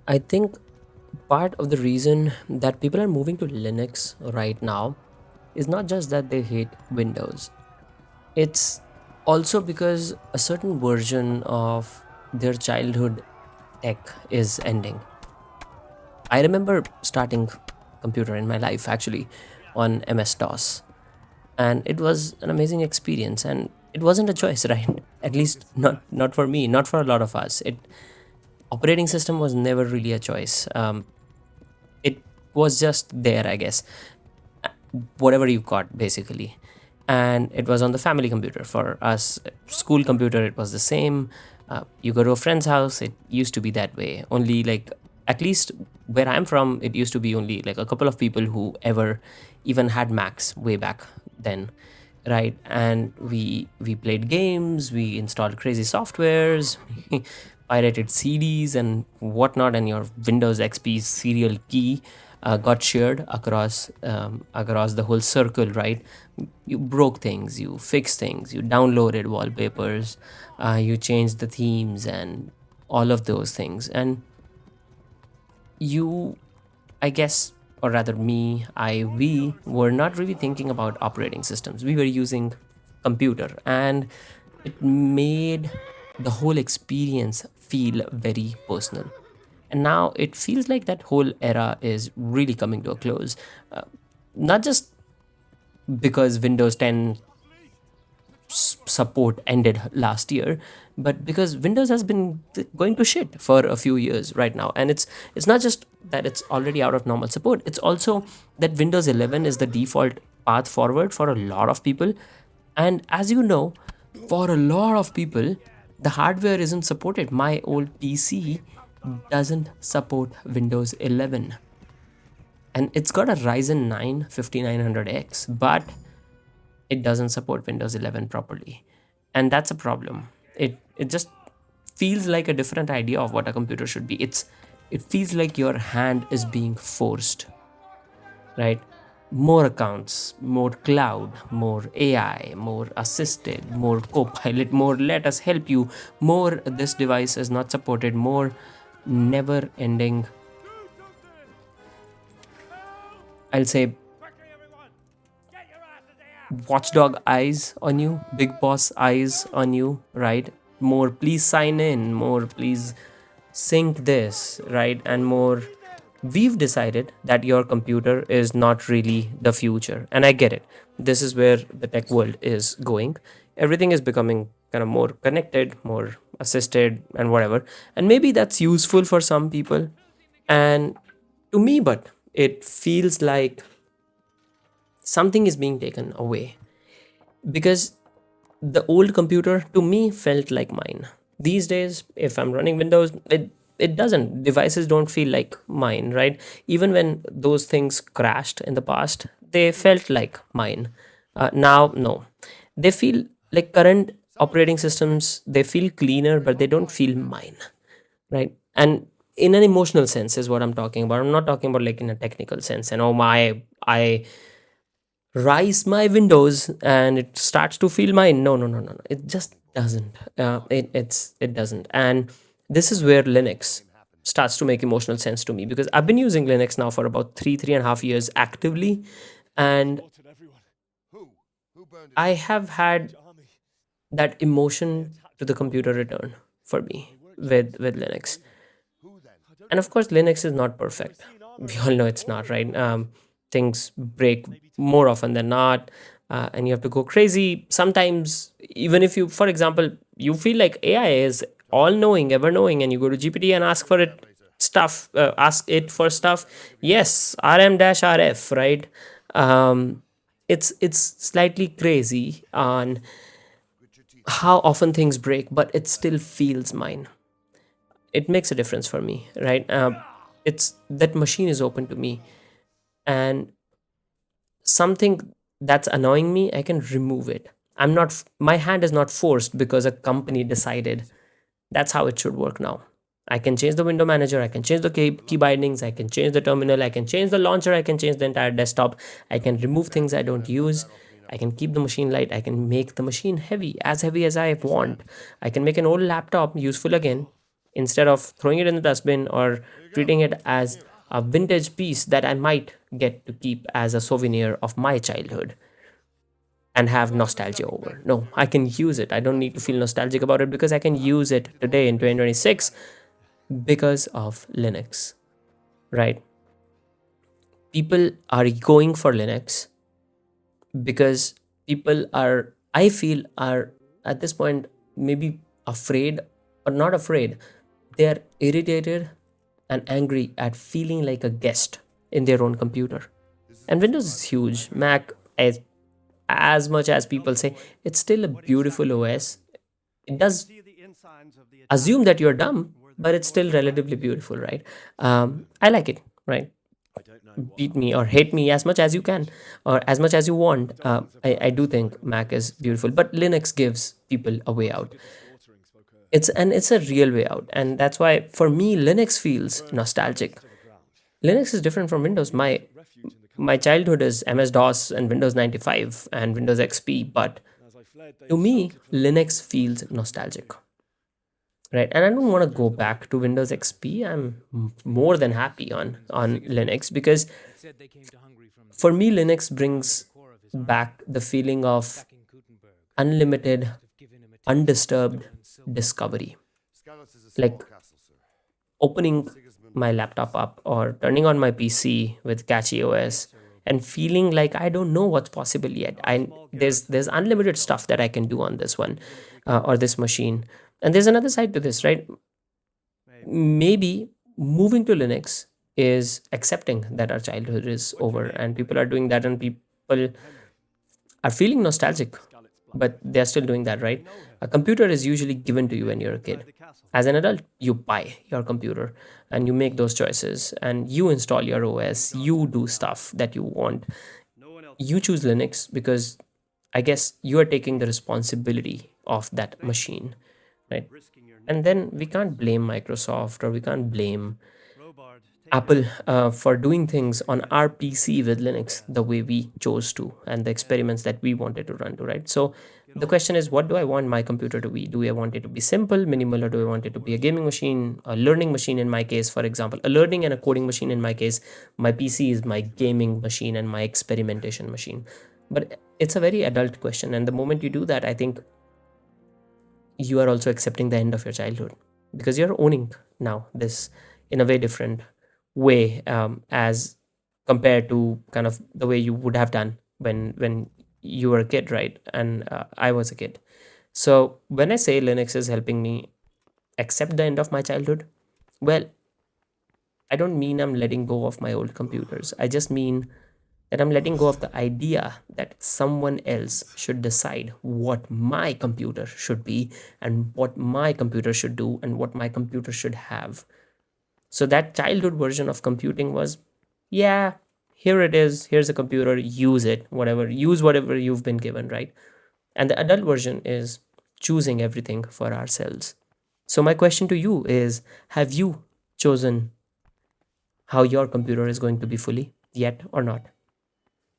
I think part of the reason that people are moving to Linux right now is not just that they hate Windows. It's also because a certain version of their childhood tech is ending. I remember starting computer in my life actually on MS DOS, and it was an amazing experience, and it wasn't a choice, right? At least not for me, not for a lot of us. It Operating system was never really a choice. It was just there, I guess. Whatever you got basically, and it was on the family computer. For us, school computer, it was the same. You go to a friend's house, it used to be that way. Only like, at least where I'm from, it used to be only like a couple of people who ever even had Macs way back then, right? And we played games, we installed crazy softwares, pirated CDs and whatnot, and your Windows XP serial key got shared across the whole circle, right? You broke things, you fixed things, you downloaded wallpapers, you changed the themes and all of those things. And you, I guess, or rather me, we were not really thinking about operating systems. We were using computer, and it made the whole experience feel very personal. And now it feels like that whole era is really coming to a close. Uh, Not just because Windows 10 support ended last year, but because Windows has been going to shit for a few years right now. And it's not just that it's already out of normal support, it's also that Windows 11 is the default path forward for a lot of people. And as you know, for a lot of people, the hardware isn't supported. My old PC doesn't support Windows 11, and it's got a Ryzen 9 5900X, but it doesn't support Windows 11 properly. And that's a problem. It just feels like a different idea of what a computer should be. It feels like your hand is being forced, right? More accounts, more cloud, more AI, more assisted, more copilot, more let us help you, more this device is not supported, more never ending, I'll say, watchdog eyes on you, big boss eyes on you, right? More, please sign in, more, please sync this, right? And more, we've decided that your computer is not really the future. And I get it. This is where the tech world is going. Everything is becoming kind of more connected, more assisted, and whatever. And maybe that's useful for some people. And to me, but it feels like something is being taken away, because the old computer to me felt like mine. These days, if I'm running Windows, it doesn't. Devices don't feel like mine, right? Even when those things crashed in the past, they felt like mine. Now, no, they feel like current operating systems. They feel cleaner, but they don't feel mine, right? And in an emotional sense is what I'm talking about. I'm not talking about like in a technical sense. And oh my, I rise my windows and it starts to feel mine. No, no, no, no, no. It just doesn't. It doesn't. And this is where Linux starts to make emotional sense to me, because I've been using Linux now for about three and a half years actively, and I have had that emotion to the computer return for me with Linux. And of course, Linux is not perfect. We all know it's not, right? Things break more often than not, and you have to go crazy sometimes. Even if you, for example, you feel like AI is all knowing, ever knowing, and you go to GPT and ask for it stuff, ask it for stuff. Yes, RM-RF, right? um, it's slightly crazy on how often things break, but it still feels mine. It makes a difference for me, right? It's that machine is open to me, and something that's annoying me, I can remove it. My hand is not forced because a company decided. That's how it should work now. I can change the window manager, I can change the key bindings, I can change the terminal, I can change the launcher, I can change the entire desktop, I can remove things I don't use, I can keep the machine light, I can make the machine heavy as I want, I can make an old laptop useful again. instead of throwing it in the dustbin or treating it as a vintage piece that I might get to keep as a souvenir of my childhood and have nostalgia over. No, I can use it. I don't need to feel nostalgic about it because I can use it today in 2026 because of Linux, right? People are going for Linux because people are, I feel, are at this point maybe afraid or not afraid. They are irritated and angry at feeling like a guest in their own computer. And Windows is huge. Mac, as much as people say, it's still a beautiful OS. It does assume that you're dumb, but it's still relatively beautiful, right? I like it, right? Beat me or hate me as much as you can or as much as you want. I do think Mac is beautiful, but Linux gives people a way out. It's a real way out, and that's why for me Linux feels nostalgic. Linux is different from Windows. My childhood is MS DOS and Windows 95 and Windows XP, but to me Linux feels nostalgic, right? And I don't want to go back to Windows XP. I'm more than happy on Linux because for me Linux brings back the feeling of unlimited, undisturbed discovery. Like opening my laptop up or turning on my PC with Catchy OS and feeling like I don't know what's possible yet. There's unlimited stuff that I can do on this one or this machine. And there's another side to this, right? Maybe moving to Linux is accepting that our childhood is over, and people are doing that, and people are feeling nostalgic, but they're still doing that, right? A computer is usually given to you when you're a kid. As an adult, you buy your computer and you make those choices and you install your OS, you do stuff that you want. You choose Linux because I guess you are taking the responsibility of that machine, right? And then we can't blame Microsoft or we can't blame Apple for doing things on our PC with Linux the way we chose to and the experiments that we wanted to run to, right? So the question is, what do I want my computer to be? Do I want it to be simple, minimal, or do I want it to be a gaming machine, a learning machine in my case, for example, a learning and a coding machine in my case? My PC is my gaming machine and my experimentation machine. But it's a very adult question. And the moment you do that, I think you are also accepting the end of your childhood because you're owning now this in a way different way as compared to kind of the way you would have done when you were a kid, right? And I was a kid. So when I say Linux is helping me accept the end of my childhood, well, I don't mean I'm letting go of my old computers. I just mean that I'm letting go of the idea that someone else should decide what my computer should be and what my computer should do and what my computer should have. So that childhood version of computing was, yeah, here it is, here's a computer, use it, whatever, use whatever you've been given, right? And the adult version is choosing everything for ourselves. So my question to you is, have you chosen how your computer is going to be fully yet or not?